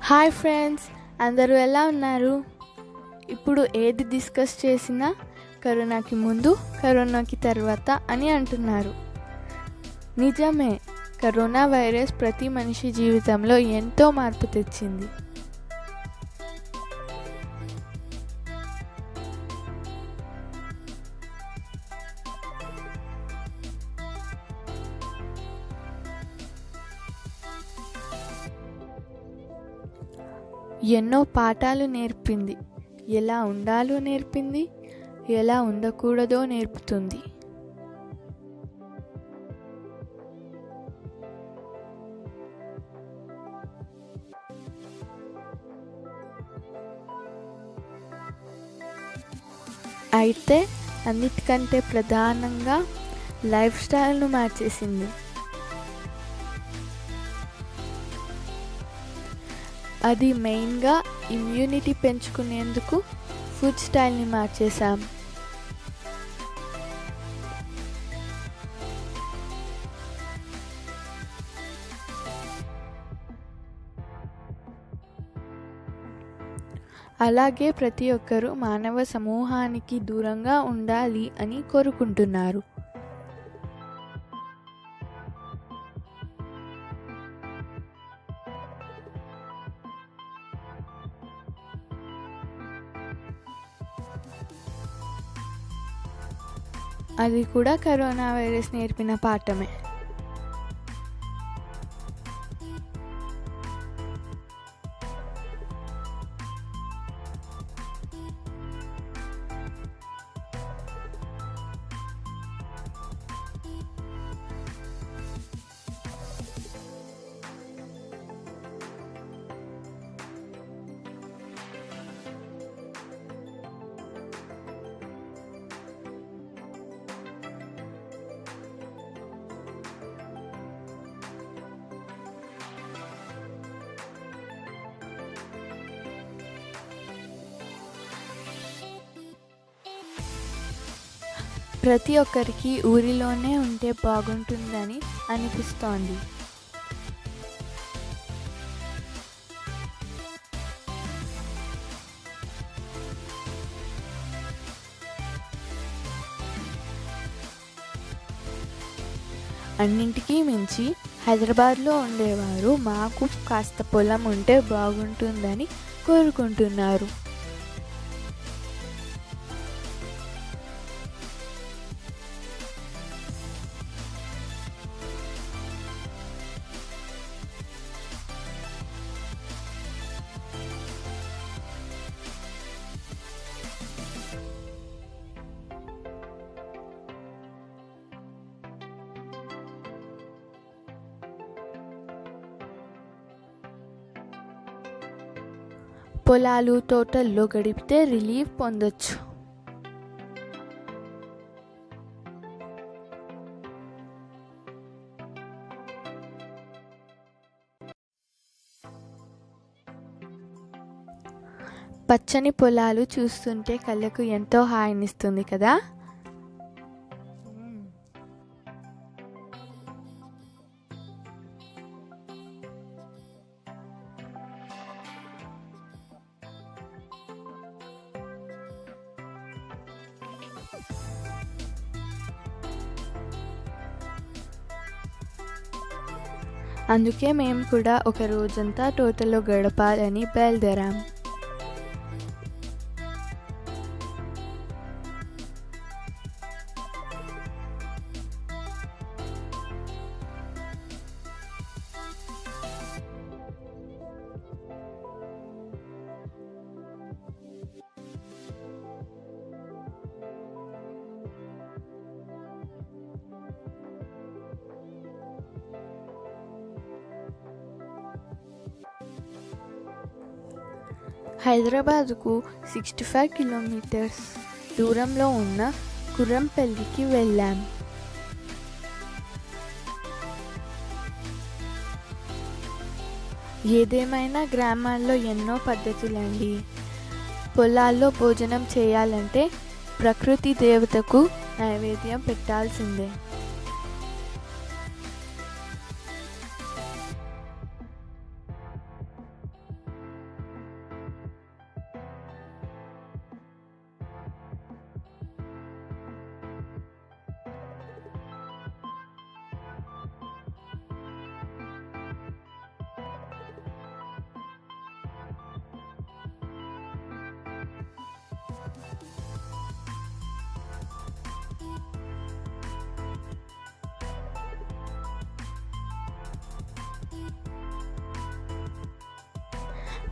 Hi friends, అందరూ ఎలా ఉన్నారు? ఇప్పుడు ఏది డిస్కస్ చేసినా కరోనాకి ముందు కరోనాకి తర్వాత అని అంటున్నారు. నిజమే, కరోనా వైరస్ ప్రతి మనిషి జీవితంలో ఎంతో మార్పు తెచ్చింది. ఎన్నో పాఠాలు నేర్పింది. ఎలా ఉండాలో నేర్పింది, ఎలా ఉండకూడదో నేర్పుతుంది. అయితే అన్నిటికంటే ప్రధానంగా లైఫ్ స్టైల్ను మార్చేసింది. అది మెయిన్గా ఇమ్యూనిటీ పెంచుకునేందుకు ఫుడ్ స్టైల్ని మార్చేశాం. అలాగే ప్రతి ఒక్కరూ మానవ సమూహానికి దూరంగా ఉండాలి అని కోరుకుంటున్నారు. అది కూడా కరోనా వైరస్ నేర్పిన పాఠమే. ప్రతి ఒక్కరికి ఊరిలోనే ఉంటే బాగుంటుందని అనిపిస్తోంది. అన్నింటికీ మించి హైదరాబాద్లో ఉండేవారు మాకు కాస్త పొలం ఉంటే బాగుంటుందని కోరుకుంటున్నారు. పొలాలు, తోటల్లో గడిపితే రిలీఫ్ పొందొచ్చు. పచ్చని పొలాలు చూస్తుంటే కళ్ళకు ఎంతో హాయినిస్తుంది కదా. అందుకే మేము కూడా ఒక రోజంతా తోటలో గడపాలని బయలుదేరాం. హైదరాబాద్కు 65 కిలోమీటర్స్ దూరంలో ఉన్న కుర్రంపల్లికి వెళ్ళాం. ఏదేమైనా గ్రామాల్లో ఎన్నో పద్ధతులండి. పొలాల్లో భోజనం చేయాలంటే ప్రకృతి దేవతకు నైవేద్యం పెట్టాల్సిందే.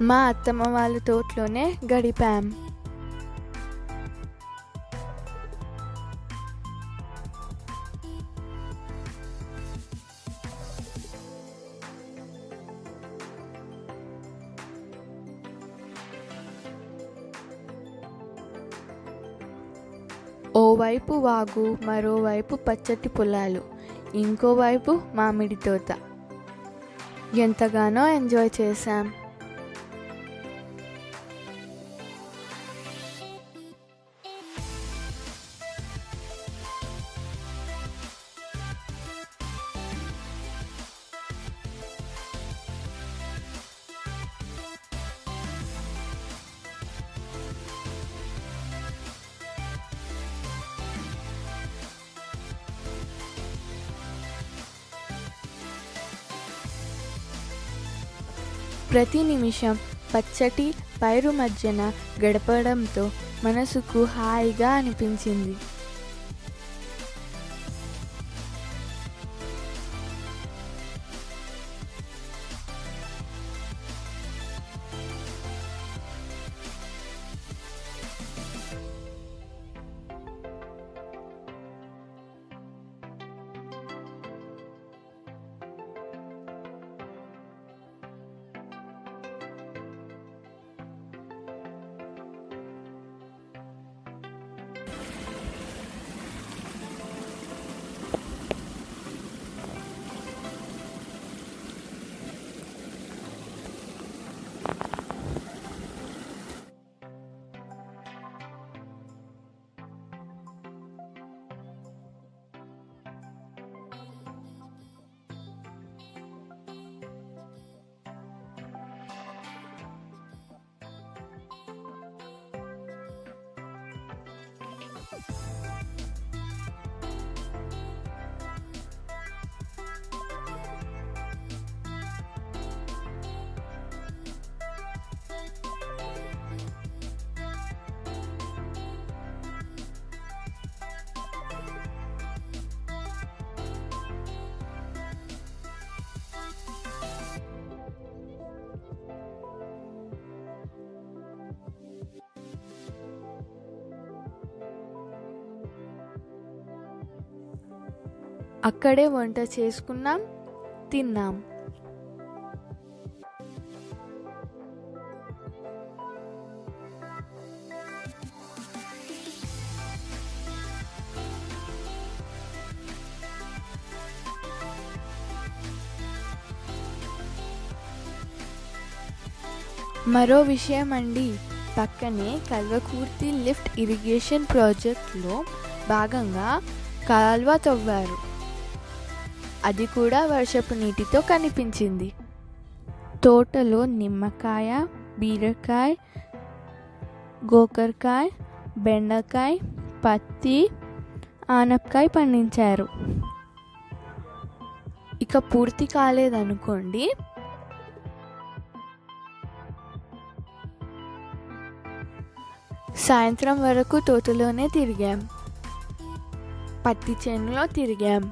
మా అత్తమ్మ వాళ్ళ తోటలోనే గడిపాం. ఓవైపు వాగు, మరోవైపు పచ్చటి పొలాలు, ఇంకోవైపు మామిడి తోట. ఎంతగానో ఎంజాయ్ చేశాం. ప్రతి నిమిషం పచ్చటి పైరు మధ్యన గడపడంతో మనసుకు హాయిగా అనిపించింది. అక్కడే వంట చేసుకున్నాం, తిన్నాం. మరో విషయం అండి, పక్కనే కల్వకుర్తి లిఫ్ట్ ఇరిగేషన్ ప్రాజెక్ట్లో భాగంగా కాల్వ తవ్వారు. అది కూడా వర్షపు నీటితో కనిపించింది. తోటలో నిమ్మకాయ, బీరకాయ, గోకరకాయ, బెండకాయ, పత్తి, ఆనపకాయ పండించారు. ఇక పూర్తి కాలేదనుకోండి, సాయంత్రం వరకు తోటలోనే తిరిగాం, పత్తి చేనులో తిరిగాం.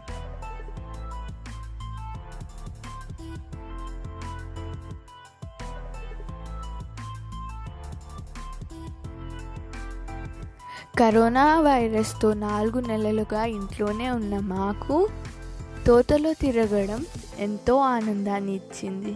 కరోనా వైరస్తో 4 నెలలుగా ఇంట్లోనే ఉన్న మాకు తోటలో తిరగడం ఎంతో ఆనందాన్ని ఇచ్చింది.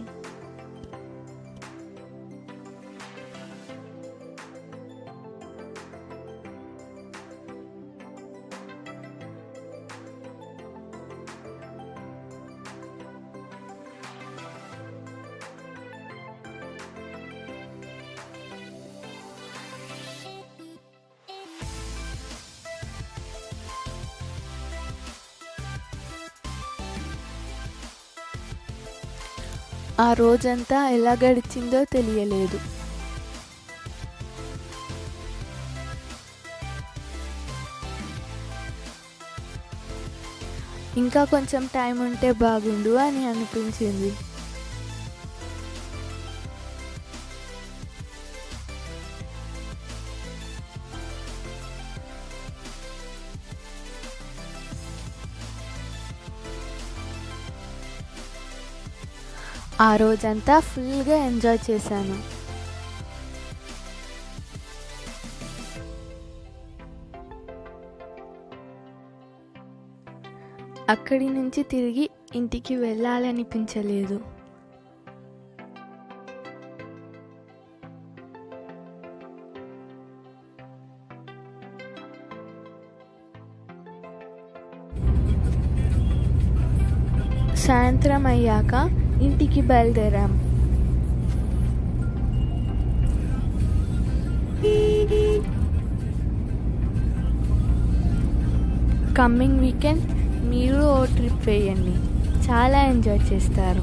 ఆ రోజంతా ఎలా గడిచిందో తెలియలేదు. ఇంకా కొంచెం టైం ఉంటే బాగుండు అని అనిపించింది. ఆ రోజంతా ఫుల్గా ఎంజాయ్ చేశాను. అక్కడి నుంచి తిరిగి ఇంటికి వెళ్ళాలనిపించలేదు. సాయంత్రం అయ్యాక ఇంటికి బయలుదేరాం. కమ్మింగ్ వీకెండ్ మీరు ఓ ట్రిప్ వేయండి, చాలా ఎంజాయ్ చేస్తారు.